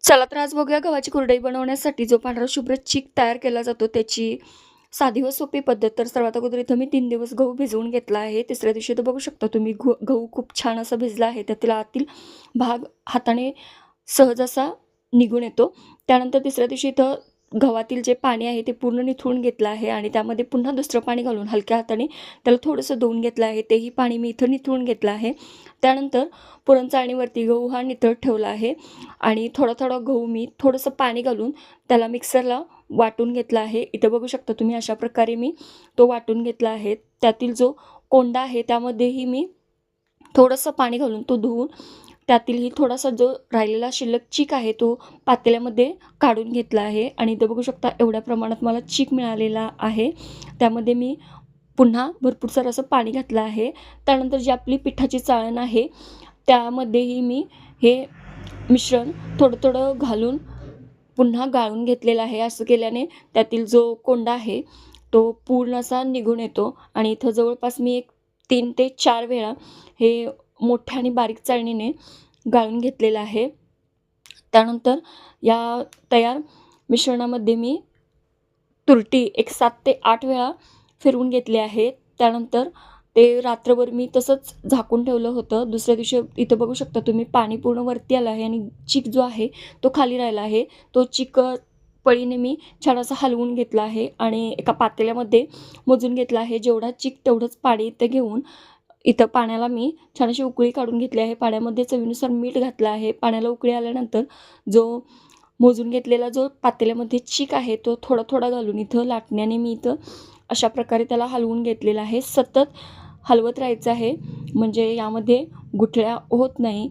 चला तर आज बघूया गव्हाची कुरडई बनवण्यासाठी जो पांढरा शुभ्र चीक तयार केला जातो त्याची साधी व सोपी पद्धत. तर सर्वात अगोदर इथं मी 3 दिवस गहू भिजवून घेतला आहे. तिसऱ्या दिवशी तर बघू शकता तुम्ही गहू खूप छान असा भिजला आहे. त्यातील आतील भाग हाताने सहज असा निघून येतो. त्यानंतर तिसऱ्या दिवशी इथं गव्हातील जे पाणी आहे ते पूर्ण निथळून घेतलं आहे आणि त्यामध्ये पुन्हा दुसरं पाणी घालून हलक्या हाताने त्याला थोडंसं धुवून घेतलं आहे. तेही पाणी मी इथं निथळून घेतलं आहे. त्यानंतर पुरण चाळणीवरती गहू हा नितळत ठेवला आहे आणि थोडा गहू मी थोडंसं पाणी घालून त्याला मिक्सरला वाटून घेतला आहे. इथं बघू शकता तुम्ही अशा प्रकारे मी तो वाटून घेतला आहे. त्यातील जो कोंडा आहे त्यामध्येही मी थोडंसं पाणी घालून तो धुवून त्यातीलही थोडासा जो राहिलेला शिल्लक चीक आहे तो पातेल्यामध्ये काढून घेतला आहे आणि इथं बघू शकता एवढ्या प्रमाणात मला चीक मिळालेला आहे. त्यामध्ये मी पुन्हा भरपूर असं पाणी घातलं आहे. त्यानंतर जी आपली पिठाची चाळण आहे त्यामध्येही मी हे मिश्रण थोडं घालून पुन्हा गाळून घेतलेलं आहे. असं केल्याने त्यातील जो कोंडा आहे तो पूर्ण असा निघून येतो आणि इथं जवळपास मी एक 3 ते 4 वेळा हे मोठ्या आणि बारीक चाळणीने गाळून घेतलेलं आहे. त्यानंतर या तयार मिश्रणामध्ये मी तुरटी एक 7 ते 8 वेळा फिरवून घेतले आहे. त्यानंतर ते रात्रभर मी तसंच झाकून ठेवलं होतं. दुसऱ्या दिवशी इथं बघू शकता तुम्ही पाणी पूर्ण वरती आलं आहे आणि चीक जो आहे तो खाली राहिला आहे. तो चीक पळीने मी छान असा हलवून घेतला आहे आणि एका पातेल्यामध्ये मोजून घेतला आहे. जेवढा चीक तेवढंच पाणी इथं घेऊन इथं पाण्याला मी छान अशी उकळी काढून घेतली आहे. पाण्यामध्ये चवीनुसार मीठ घातलं आहे. पाण्याला उकळी आल्यानंतर जो मोजून घेतलेला जो पातेल्यामध्ये चीक आहे तो थोडा घालून इथं लाटण्याने मी इथं अशा प्रकारे त्याला हलवून घेतलेलं आहे. सतत हलवत राहायचं आहे म्हणजे यामध्ये गुठळ्या होत नाही.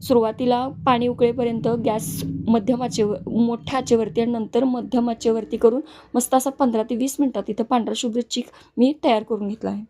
सुरुवातीला पाणी उकळेपर्यंत गॅस मध्यम आचेवर मोठ्या आचेवरती आणि नंतर मध्यम आचेवरती करून मस्त असा 15 ते 20 मिनिटात इथं पांढरा शुभ्र चीक मी तयार करून घेतला आहे.